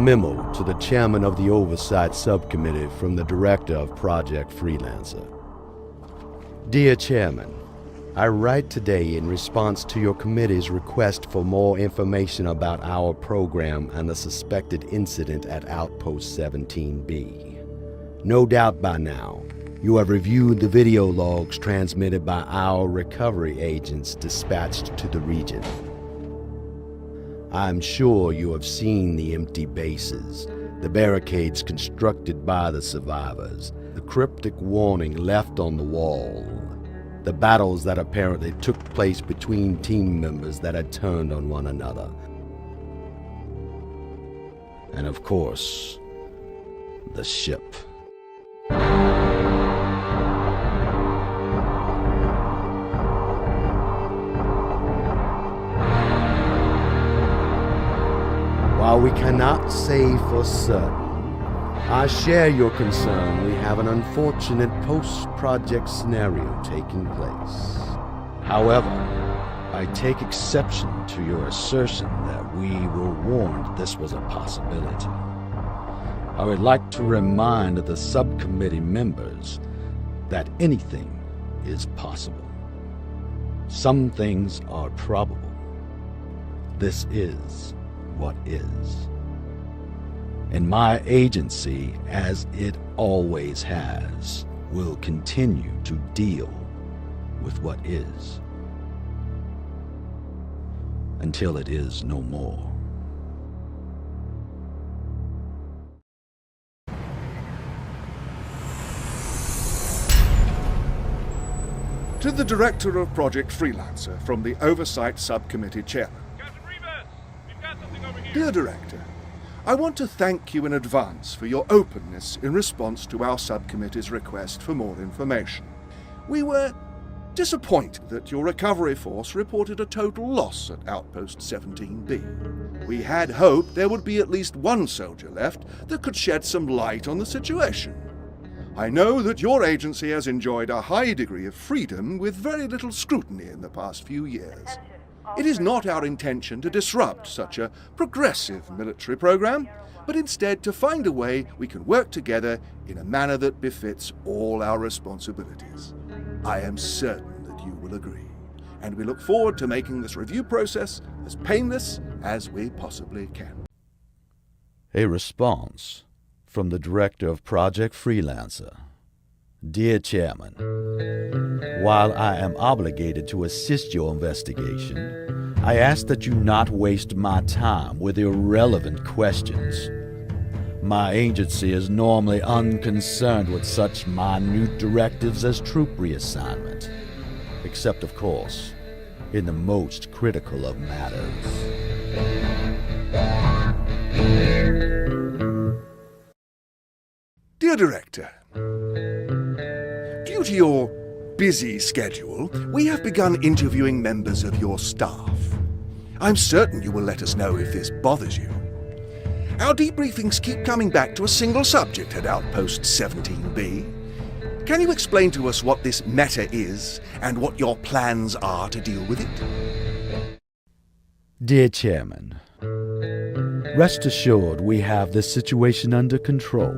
memo to the chairman of the Oversight Subcommittee from the director of Project Freelancer. Dear Chairman, I write today in response to your committee's request for more information about our program and the suspected incident at Outpost 17B. No doubt by now, you have reviewed the video logs transmitted by our recovery agents dispatched to the region. I'm sure you have seen the empty bases, the barricades constructed by the survivors, the cryptic warning left on the wall, the battles that apparently took place between team members that had turned on one another. And of course, the ship. While we cannot say for certain, I share your concern we have an unfortunate post-project scenario taking place. However, I take exception to your assertion that we were warned this was a possibility. I would like to remind the subcommittee members that anything is possible. Some things are probable. This is what is. And my agency, as it always has, will continue to deal with what is until it is no more. To the Director of Project Freelancer from the Oversight Subcommittee Chairman. Dear Director, I want to thank you in advance for your openness in response to our subcommittee's request for more information. We were disappointed that your recovery force reported a total loss at Outpost 17B. We had hoped there would be at least one soldier left that could shed some light on the situation. I know that your agency has enjoyed a high degree of freedom with very little scrutiny in the past few years. It is not our intention to disrupt such a progressive military program, but instead to find a way we can work together in a manner that befits all our responsibilities. I am certain that you will agree, and we look forward to making this review process as painless as we possibly can. A response from the Director of Project Freelancer. Dear Chairman, while I am obligated to assist your investigation, I ask that you not waste my time with irrelevant questions. My agency is normally unconcerned with such minute directives as troop reassignment, except, of course, in the most critical of matters. Dear Director, due to your busy schedule, we have begun interviewing members of your staff. I'm certain you will let us know if this bothers you. Our debriefings keep coming back to a single subject at Outpost 17B. Can you explain to us what this matter is and what your plans are to deal with it? Dear Chairman, rest assured we have this situation under control.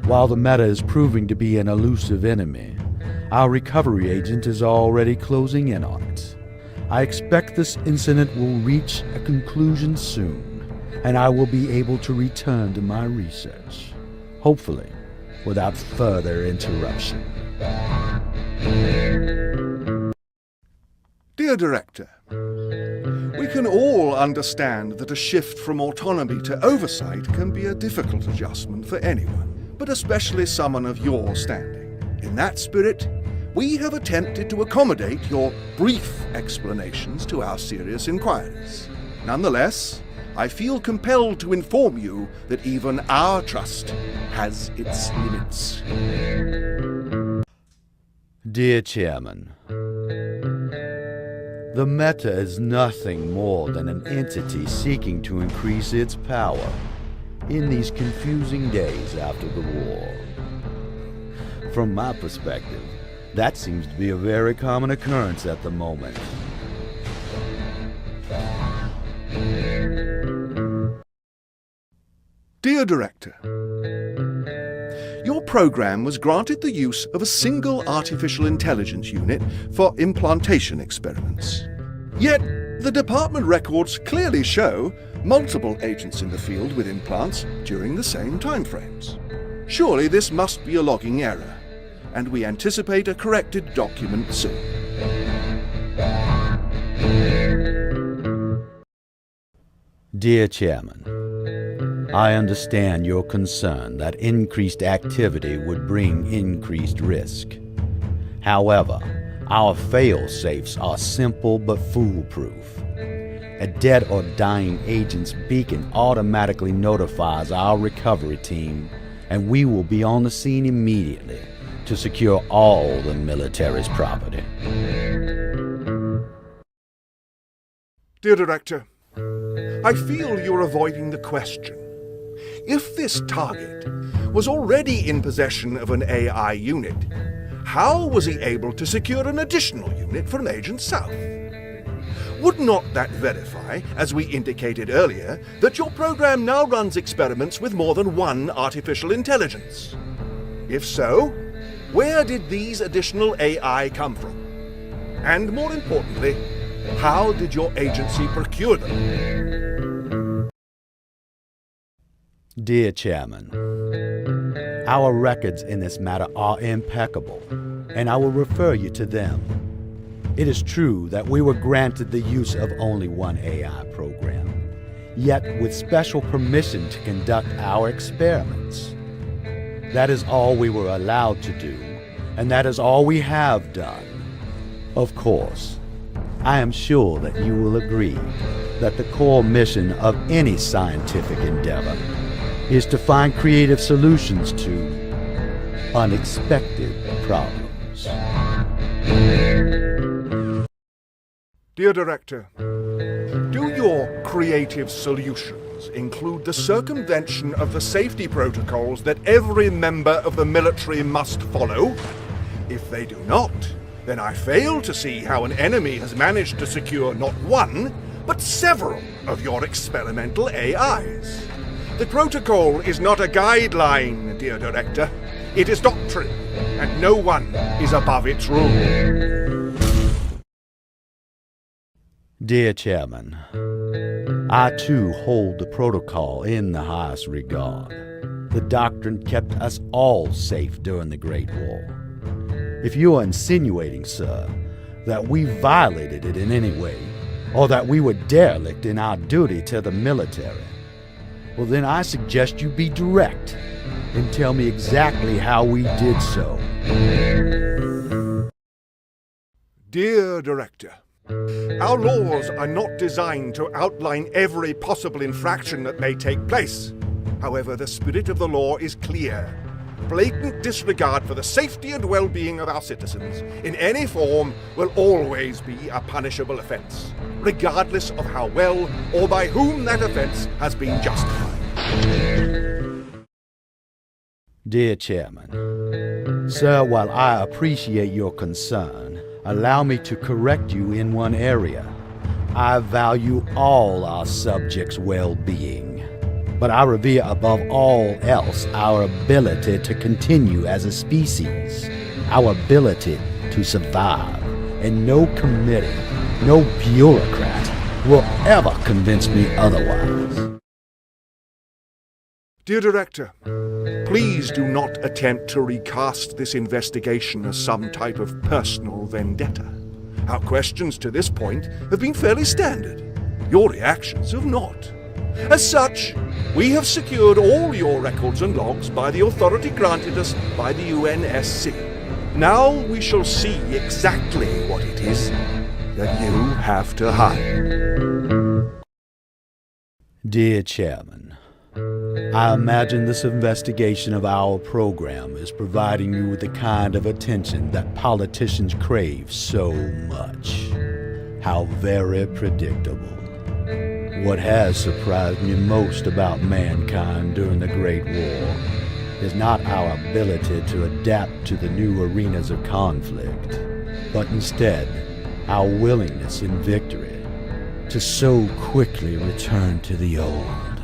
While the matter is proving to be an elusive enemy, our recovery agent is already closing in on it. I expect this incident will reach a conclusion soon, and I will be able to return to my research, hopefully without further interruption. Dear Director, we can all understand that a shift from autonomy to oversight can be a difficult adjustment for anyone, but especially someone of your standing. In that spirit, we have attempted to accommodate your brief explanations to our serious inquiries. Nonetheless, I feel compelled to inform you that even our trust has its limits. Dear Chairman, the Meta is nothing more than an entity seeking to increase its power in these confusing days after the war. From my perspective, that seems to be a very common occurrence at the moment. Dear Director, your program was granted the use of a single artificial intelligence unit for implantation experiments. Yet, the department records clearly show multiple agents in the field with implants during the same timeframes. Surely this must be a logging error, and we anticipate a corrected document soon. Dear Chairman, I understand your concern that increased activity would bring increased risk. However, our fail-safes are simple but foolproof. A dead or dying agent's beacon automatically notifies our recovery team, and we will be on the scene immediately to secure all the military's property. Dear Director, I feel you're avoiding the question. If this target was already in possession of an AI unit, how was he able to secure an additional unit from Agent South? Would not that verify, as we indicated earlier, that your program now runs experiments with more than one artificial intelligence? If so, where did these additional AI come from? And more importantly, how did your agency procure them? Dear Chairman, our records in this matter are impeccable, and I will refer you to them. It is true that we were granted the use of only one AI program, yet with special permission to conduct our experiments. That is all we were allowed to do, and that is all we have done. Of course, I am sure that you will agree that the core mission of any scientific endeavor is to find creative solutions to unexpected problems. Dear Director, do your creative solutions include the circumvention of the safety protocols that every member of the military must follow? If they do not, then I fail to see how an enemy has managed to secure not one, but several of your experimental AIs. The protocol is not a guideline, dear Director. It is doctrine, and no one is above its rule. Dear Chairman, I too hold the protocol in the highest regard. The doctrine kept us all safe during the Great War. If you are insinuating, sir, that we violated it in any way, or that we were derelict in our duty to the military, well then I suggest you be direct and tell me exactly how we did so. Dear Director, our laws are not designed to outline every possible infraction that may take place. However, the spirit of the law is clear. Blatant disregard for the safety and well-being of our citizens in any form will always be a punishable offense, regardless of how well or by whom that offense has been justified. Dear Chairman, sir, while I appreciate your concern, allow me to correct you in one area. I value all our subjects' well-being, but I revere above all else our ability to continue as a species, our ability to survive, and no committee, no bureaucrat will ever convince me otherwise. Dear Director, please do not attempt to recast this investigation as some type of personal vendetta. Our questions to this point have been fairly standard. Your reactions have not. As such, we have secured all your records and logs by the authority granted us by the UNSC. Now we shall see exactly what it is that you have to hide. Dear Chairman, I imagine this investigation of our program is providing you with the kind of attention that politicians crave so much. How very predictable. What has surprised me most about mankind during the Great War is not our ability to adapt to the new arenas of conflict, but instead our willingness in victory to so quickly return to the old.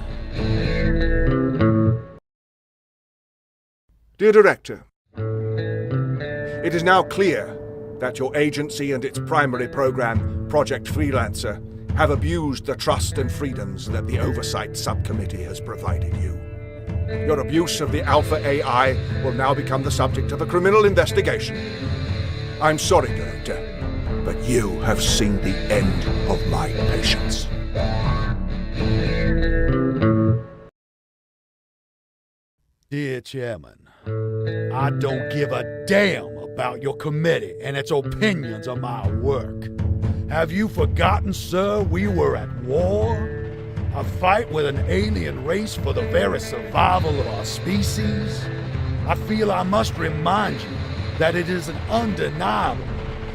Dear Director, it is now clear that your agency and its primary program, Project Freelancer, have abused the trust and freedoms that the Oversight Subcommittee has provided you. Your abuse of the Alpha AI will now become the subject of a criminal investigation. I'm sorry, Director, but you have seen the end of my patience. Dear Chairman, I don't give a damn about your committee and its opinions on my work. Have you forgotten, sir, we were at war? A fight with an alien race for the very survival of our species? I feel I must remind you that it is an undeniable,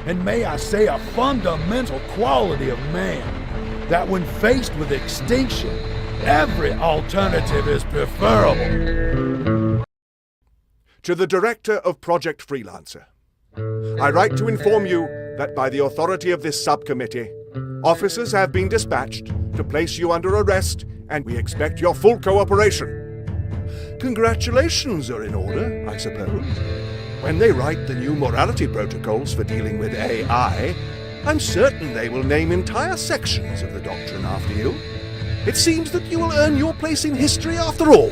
and may I say a fundamental quality of man, that when faced with extinction, every alternative is preferable. To the Director of Project Freelancer, I write to inform you that by the authority of this subcommittee, officers have been dispatched to place you under arrest, and we expect your full cooperation. Congratulations are in order, I suppose. When they write the new morality protocols for dealing with AI, I'm certain they will name entire sections of the doctrine after you. It seems that you will earn your place in history after all,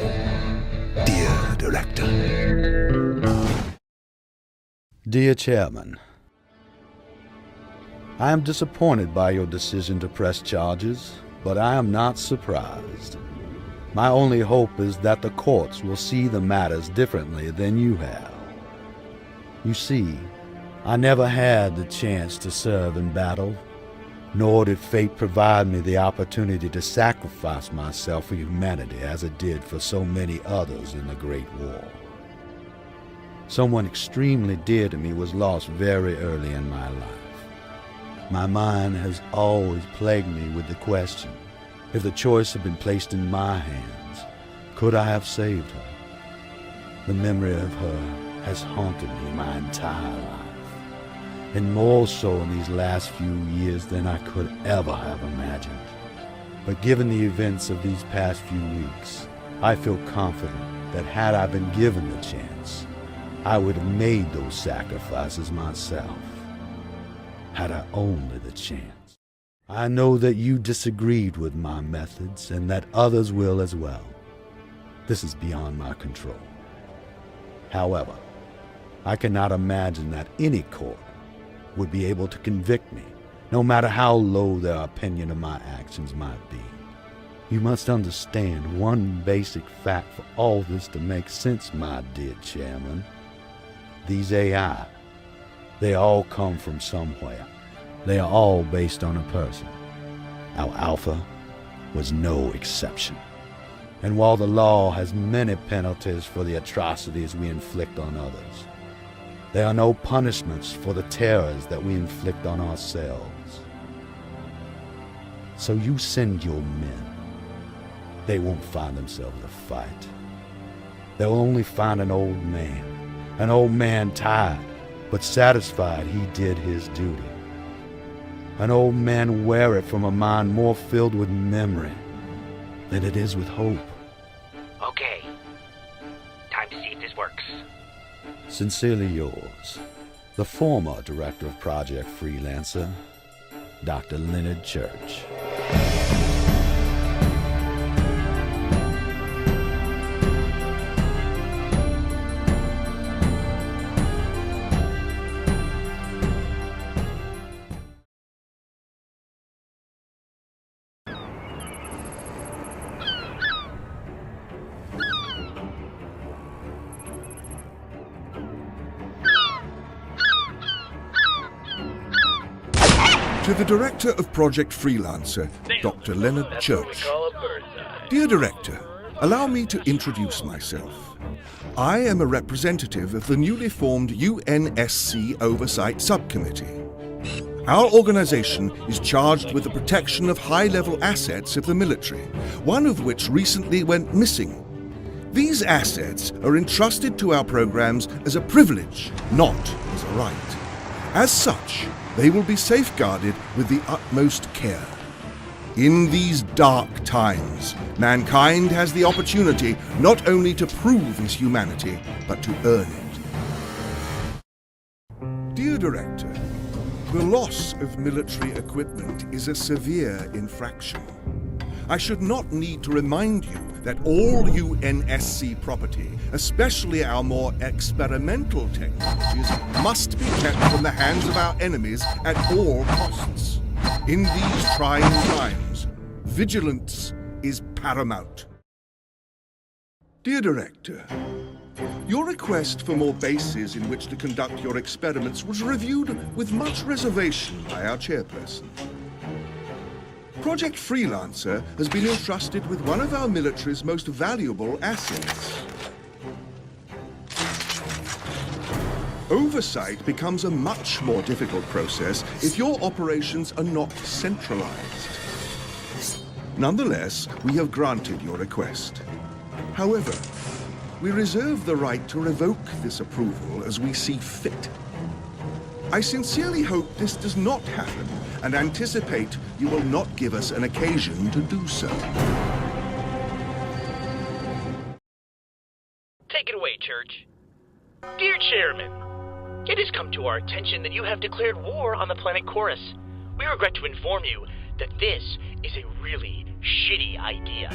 dear Director. Dear Chairman, I am disappointed by your decision to press charges, but I am not surprised. My only hope is that the courts will see the matters differently than you have. You see, I never had the chance to serve in battle, nor did fate provide me the opportunity to sacrifice myself for humanity as it did for so many others in the Great War. Someone extremely dear to me was lost very early in my life. My mind has always plagued me with the question, if the choice had been placed in my hands, could I have saved her? The memory of her has haunted me my entire life, and more so in these last few years than I could ever have imagined. But given the events of these past few weeks, I feel confident that had I been given the chance, I would have made those sacrifices myself, had I only the chance. I know that you disagreed with my methods and that others will as well. This is beyond my control. However, I cannot imagine that any court would be able to convict me, no matter how low their opinion of my actions might be. You must understand one basic fact for all this to make sense, my dear Chairman. These AI, they all come from somewhere. They are all based on a person. Our Alpha was no exception. And while the law has many penalties for the atrocities we inflict on others, there are no punishments for the terrors that we inflict on ourselves. So you send your men. They won't find themselves a fight. They'll only find an old man tired, but satisfied he did his duty. An old man weary from a mind more filled with memory than it is with hope. Okay. Time to see if this works. Sincerely yours, the former director of Project Freelancer, Dr. Leonard Church. To the Director of Project Freelancer, Dr. Leonard Church. Dear Director, allow me to introduce myself. I am a representative of the newly formed UNSC Oversight Subcommittee. Our organization is charged with the protection of high-level assets of the military, one of which recently went missing. These assets are entrusted to our programs as a privilege, not as a right. As such, they will be safeguarded with the utmost care. In these dark times, mankind has the opportunity not only to prove his humanity, but to earn it. Dear Director, the loss of military equipment is a severe infraction. I should not need to remind you that all UNSC property, especially our more experimental technologies, must be kept from the hands of our enemies at all costs. In these trying times, vigilance is paramount. Dear Director, your request for more bases in which to conduct your experiments was reviewed with much reservation by our chairperson. Project Freelancer has been entrusted with one of our military's most valuable assets. Oversight becomes a much more difficult process if your operations are not centralized. Nonetheless, we have granted your request. However, we reserve the right to revoke this approval as we see fit. I sincerely hope this does not happen, and anticipate you will not give us an occasion to do so. Take it away, Church. Dear Chairman, it has come to our attention that you have declared war on the planet Chorus. We regret to inform you that this is a really shitty idea.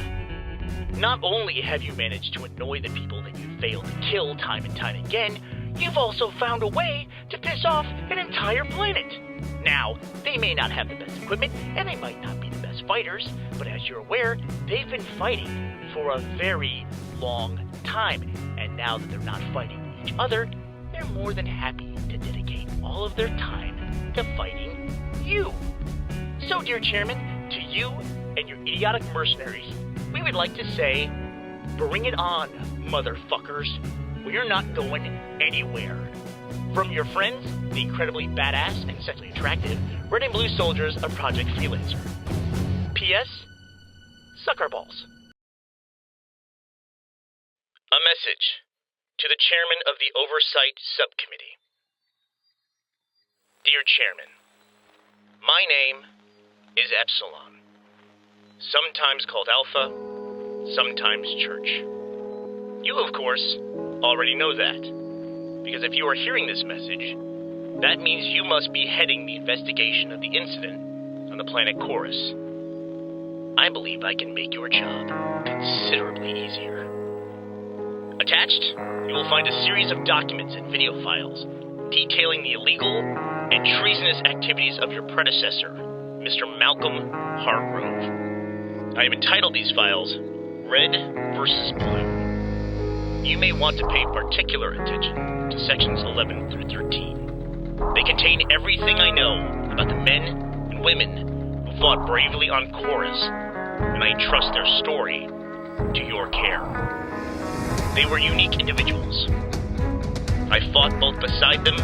Not only have you managed to annoy the people that you failed to kill time and time again, you've also found a way to piss off an entire planet. Now, they may not have the best equipment, and they might not be the best fighters, but as you're aware, they've been fighting for a very long time, and now that they're not fighting each other, they're more than happy to dedicate all of their time to fighting you. So, dear Chairman, to you and your idiotic mercenaries, we would like to say, bring it on, motherfuckers. We're not going anywhere. From your friends, the incredibly badass and sexually attractive Red and Blue soldiers of Project Freelancer. P.S. Suck our balls. A message to the Chairman of the Oversight Subcommittee. Dear Chairman, my name is Epsilon, sometimes called Alpha, sometimes Church. You, of course, already know that, because if you are hearing this message, that means you must be heading the investigation of the incident on the planet Chorus. I believe I can make your job considerably easier. Attached, you will find a series of documents and video files detailing the illegal and treasonous activities of your predecessor, Mr. Malcolm Hargrove. I have entitled these files Red vs. Blue. You may want to pay particular attention to sections 11 through 13. They contain everything I know about the men and women who fought bravely on Chorus, and I entrust their story to your care. They were unique individuals. I fought both beside them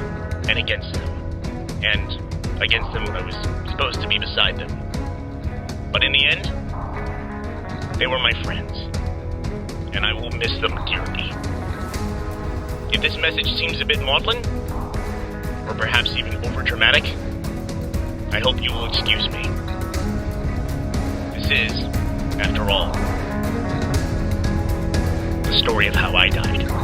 and against them. And against them, I was supposed to be beside them. But in the end, they were my friends. And I will miss them dearly. If this message seems a bit maudlin, or perhaps even overdramatic, I hope you will excuse me. This is, after all, the story of how I died.